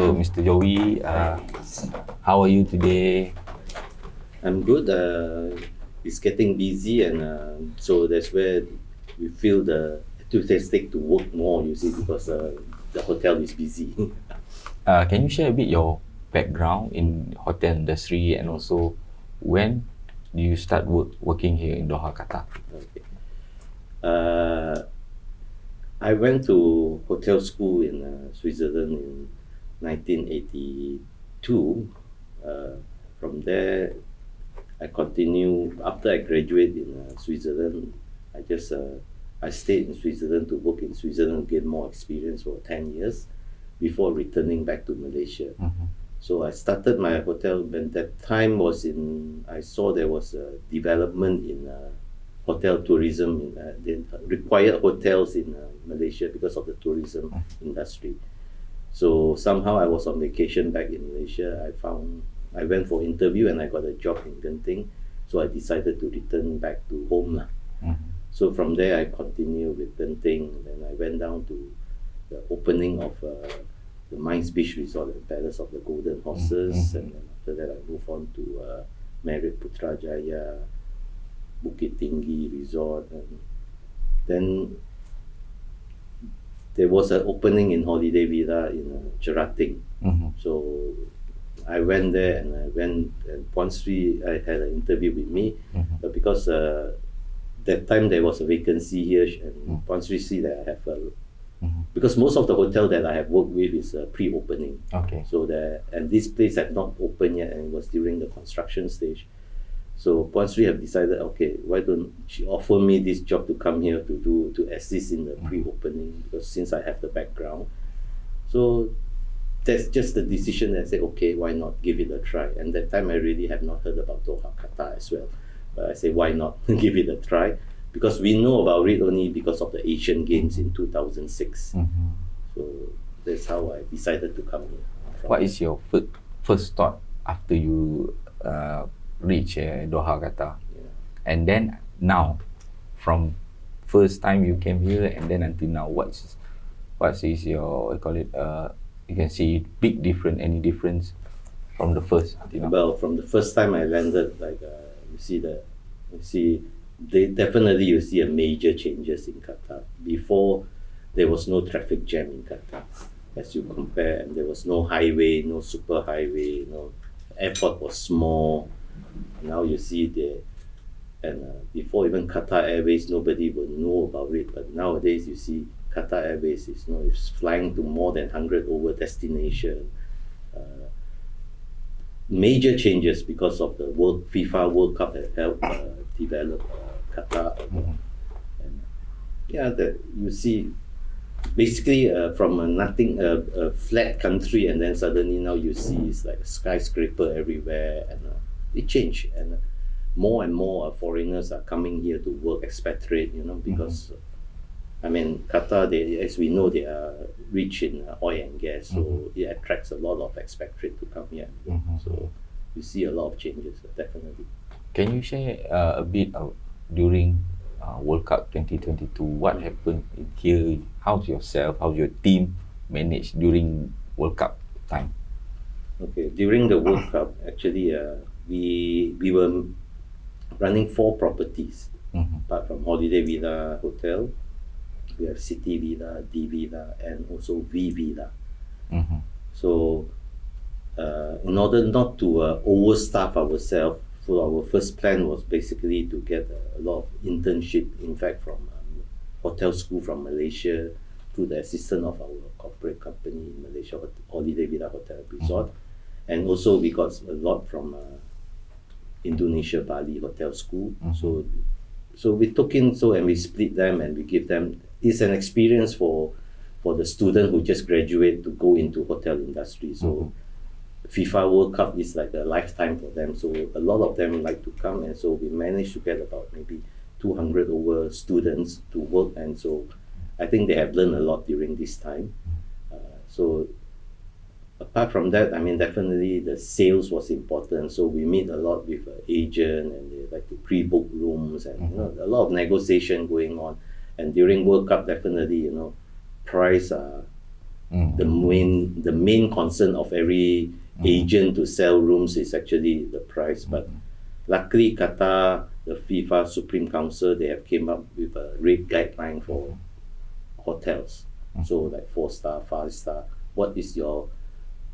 So, Mr. Joey, how are you today? I'm good. It's getting busy, and so that's where we feel the enthusiastic to work more. You see, because the hotel is busy. Can you share a bit your background in hotel industry, and also when do you start working here in Doha, Qatar? Okay. I went to hotel school in Switzerland in 1982. From there, I continue after I graduate in Switzerland. I stayed in Switzerland to work in Switzerland, get more experience for 10 years before returning back to Malaysia. So I started my hotel when that time I saw there was a development in hotel tourism. They required hotels in Malaysia because of the tourism industry. So somehow I was on vacation back in Malaysia. I went for interview and I got a job in Genting. So I decided to return back to home. So from there I continued with Genting. Then I went down to the opening of the Mines Beach Resort and Palace of the Golden Horses. And then after that I moved on to Marriott Putrajaya, Bukit Tinggi Resort. And then there was an opening in Holiday Villa in Cherating. So I went there and Puan Sri I had an interview with me, but because that time there was a vacancy here, and Puan Sri see that I have because most of the hotel that I have worked with is pre-opening. Okay. So and this place had not opened yet, and it was during the construction stage. So Puan Sri have decided, okay, why don't she offer me this job to come here to assist in the pre-opening, because since I have the background. So that's just the decision. I said, okay, why not give it a try? And that time I really have not heard about Doha, Qatar as well. But I said, why not give it a try? Because we know about it only because of the Asian Games in 2006. So that's how I decided to come here. What is your first thought after you reach Doha, Qatar? And then now, from first time you came here and then until now, what is your, you can see big difference, any difference from the first until now? Well, from the first time I landed, definitely you see a major changes in Qatar. Before, there was no traffic jam in Qatar, as you compare, and there was no highway, no super highway, airport was small. Now you see before even Qatar Airways, nobody would know about it, but nowadays you see Qatar Airways is flying to more than 100 over destination. Major changes because of the FIFA World Cup that helped develop Qatar. And that you see basically from a flat country, and then suddenly now you see it's like a skyscraper everywhere, and it changed, and more and more foreigners are coming here to work, expatriate, because I mean Qatar, as we know, they are rich in oil and gas, so it attracts a lot of expatriate to come here. So you see a lot of changes, definitely. Can you share a bit during World Cup 2022, what happened in here? How's your team managed during World Cup time? Okay, during the World Cup, actually, we were running 4 properties. Apart from Holiday Villa Hotel, we have City Villa, D Villa, and also V Villa. So, in order not to overstaff ourselves, so our first plan was basically to get a lot of internship, in fact, from hotel school from Malaysia, through the assistant of our corporate company in Malaysia, Holiday Villa Hotel Resort. And also we got a lot from Indonesia, Bali Hotel School. So we took in, and we split them and we give them, it's an experience for the student who just graduate to go into hotel industry. So FIFA World Cup is like a lifetime for them. So a lot of them like to come, and so we managed to get about maybe 200 over students to work. And so I think they have learned a lot during this time. So apart from that, I mean, definitely the sales was important. So we meet a lot with an agent, and they like to pre-book rooms, and a lot of negotiation going on. And during World Cup, definitely, price are The main concern of every agent to sell rooms is actually the price. But luckily, Qatar, the FIFA Supreme Council, they have came up with a rate guideline for hotels. So like 4-star, 5-star, what is your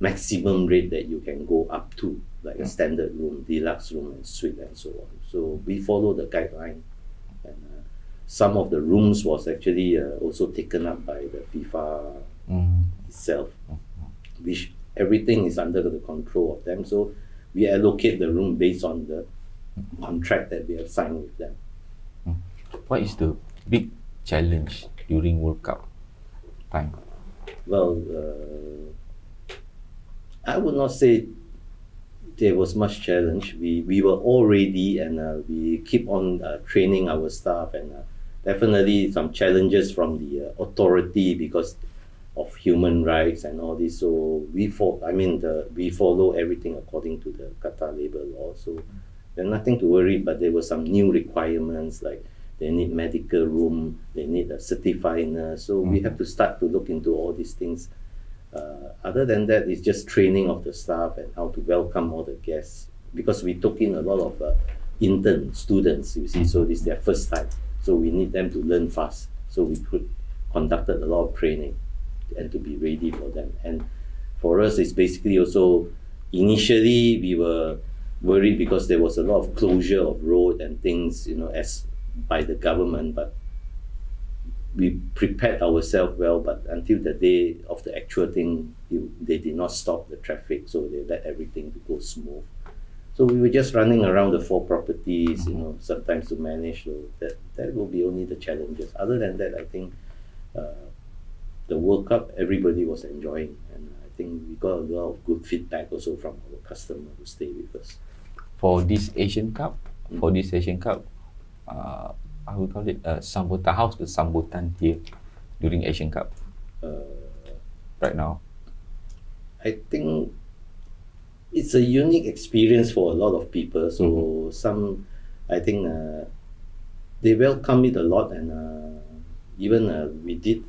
maximum rate that you can go up to, like a standard room, deluxe room, and suite, and so on. So we follow the guideline, and some of the rooms was actually also taken up by the FIFA itself, which everything is under the control of them. So we allocate the room based on the contract that we have signed with them. What is the big challenge during World Cup time? Well, I would not say there was much challenge. We were all ready, and we keep on training our staff, and definitely some challenges from the authority because of human rights and all this. So we follow everything according to the Qatar labor law. So there's nothing to worry. But there were some new requirements, like they need medical room, they need a certified nurse. So we have to start to look into all these things. Other than that, it's just training of the staff and how to welcome all the guests, because we took in a lot of intern students, you see, so this is their first time, so we need them to learn fast. So we conducted a lot of training and to be ready for them. And for us, it's basically also, initially we were worried because there was a lot of closure of road and things, as by the government, but we prepared ourselves well. But until the day of the actual thing, they did not stop the traffic, so they let everything to go smooth. So we were just running around the 4 properties, sometimes to manage. So that will be only the challenges. Other than that, I think the World Cup, everybody was enjoying, and I think we got a lot of good feedback also from our customers who stay with us. For this Asian Cup, I would call it sambutan. How's the sambutan here during Asian Cup right now? I think it's a unique experience for a lot of people. So I think they welcome it a lot, and even we did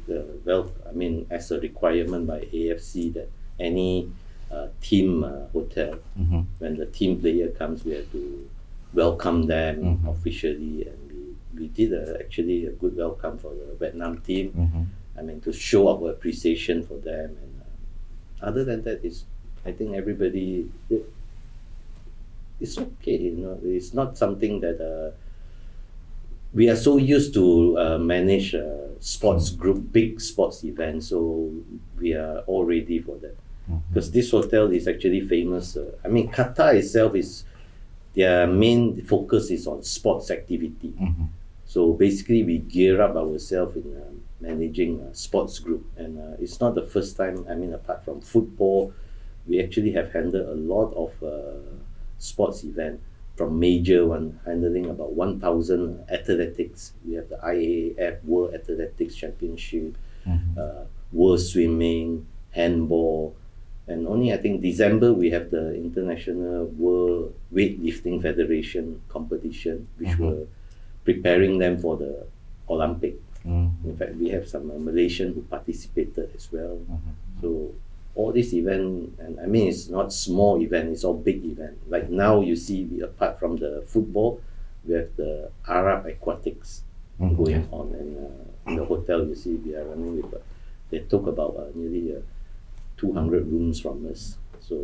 as a requirement by AFC that any team hotel, when the team player comes, we have to welcome them officially, and we did actually a good welcome for the Vietnam team. To show our appreciation for them. And other than that, I think everybody, it's okay. It's not something that we are so used to manage sports group, big sports events. So we are all ready for that. Because this hotel is actually famous. Qatar itself their main focus is on sports activity. So basically, we gear up ourselves in managing a sports group, and it's not the first time. Apart from football, we actually have handled a lot of sports events, from major one, handling about 1,000 athletics. We have the IAAF World Athletics Championship, World Swimming, handball, and only I think December we have the International World Weightlifting Federation competition, which were preparing them for the Olympic. In fact, we have some Malaysian who participated as well. So all this event, and it's not small event, it's all big event. Like now you see, apart from the football, we have the Arab aquatics going on, and in the hotel you see we are running with, they took about nearly 200 rooms from us. So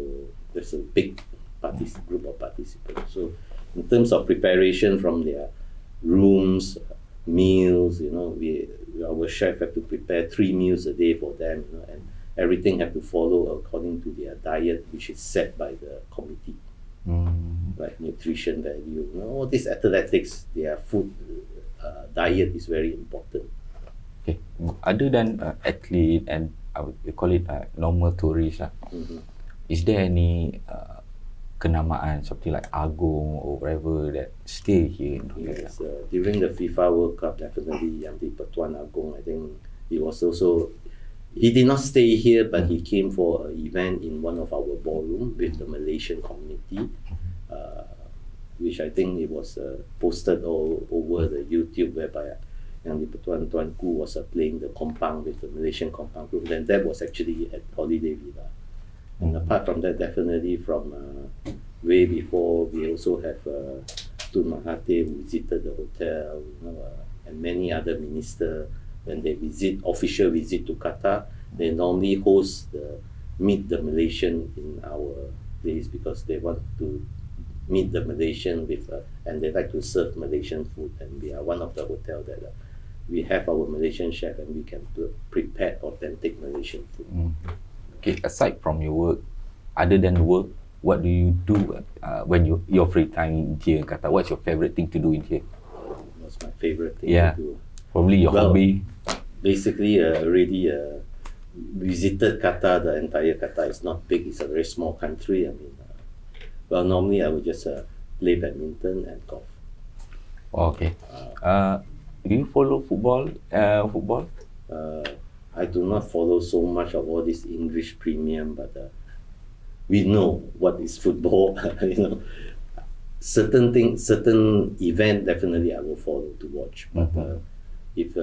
there's a big group of participants. So in terms of preparation from their rooms, meals, our chef have to prepare 3 meals a day for them, and everything have to follow according to their diet, which is set by the committee, like nutrition value. All these athletics, their food diet is very important. Okay, other than athlete and I would call it normal tourists, is there any kenamaan something like Agong or whatever that stay here in Australia? Yes, during the FIFA World Cup, definitely Yang di Pertuan Agong, I think he did not stay here, but he came for an event in one of our ballroom with the Malaysian community, which I think it was posted all over the YouTube, whereby yang di tuan-tuanku was playing the compound with the Malaysian compound group. Then that was actually at Holiday Villa. And apart from that, definitely from way before, we also have Tun Mahathir who visited the hotel, and many other ministers. When they official visit to Qatar, they normally meet the Malaysian in our place because they want to meet the Malaysian and they like to serve Malaysian food. And we are one of the hotel that we have our Malaysian chef and we can prepare authentic Malaysian food. Okay, aside from your work, other than work, what do you do when your free time here in Qatar? What's your favorite thing to do in here? What's my favorite thing to do? Probably your hobby. Basically, already visited Qatar. The entire Qatar is not big. It's a very small country. I mean, normally I would just play badminton and golf. Okay. Do you follow football? I do not follow so much of all this English premium, but we know what is football. Certain event definitely I will follow to watch. But if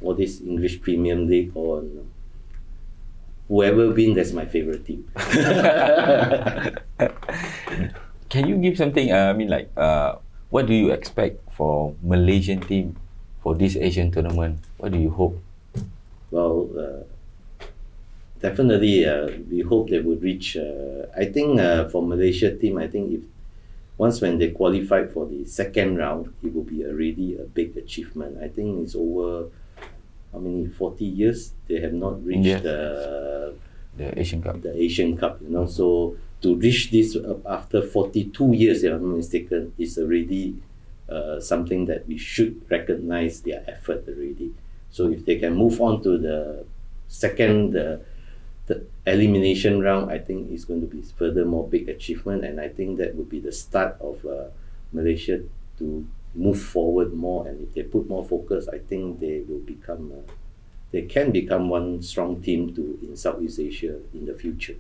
all this English Premier League or whoever win, that's my favorite team. Can you give something? What do you expect for Malaysian team for this Asian tournament? What do you hope? Well, definitely we hope they would reach. I think for Malaysia team, I think if once when they qualified for the second round, it will be already a big achievement. I think it's over 40 years they have not reached the Asian Cup. The Asian Cup, So to reach this after 42 years, if I'm not mistaken, is already something that we should recognize their effort already. So if they can move on to the second, the elimination round, I think it's going to be furthermore big achievement, and I think that would be the start of Malaysia to move forward more. And if they put more focus, I think they can become one strong team in Southeast Asia in the future.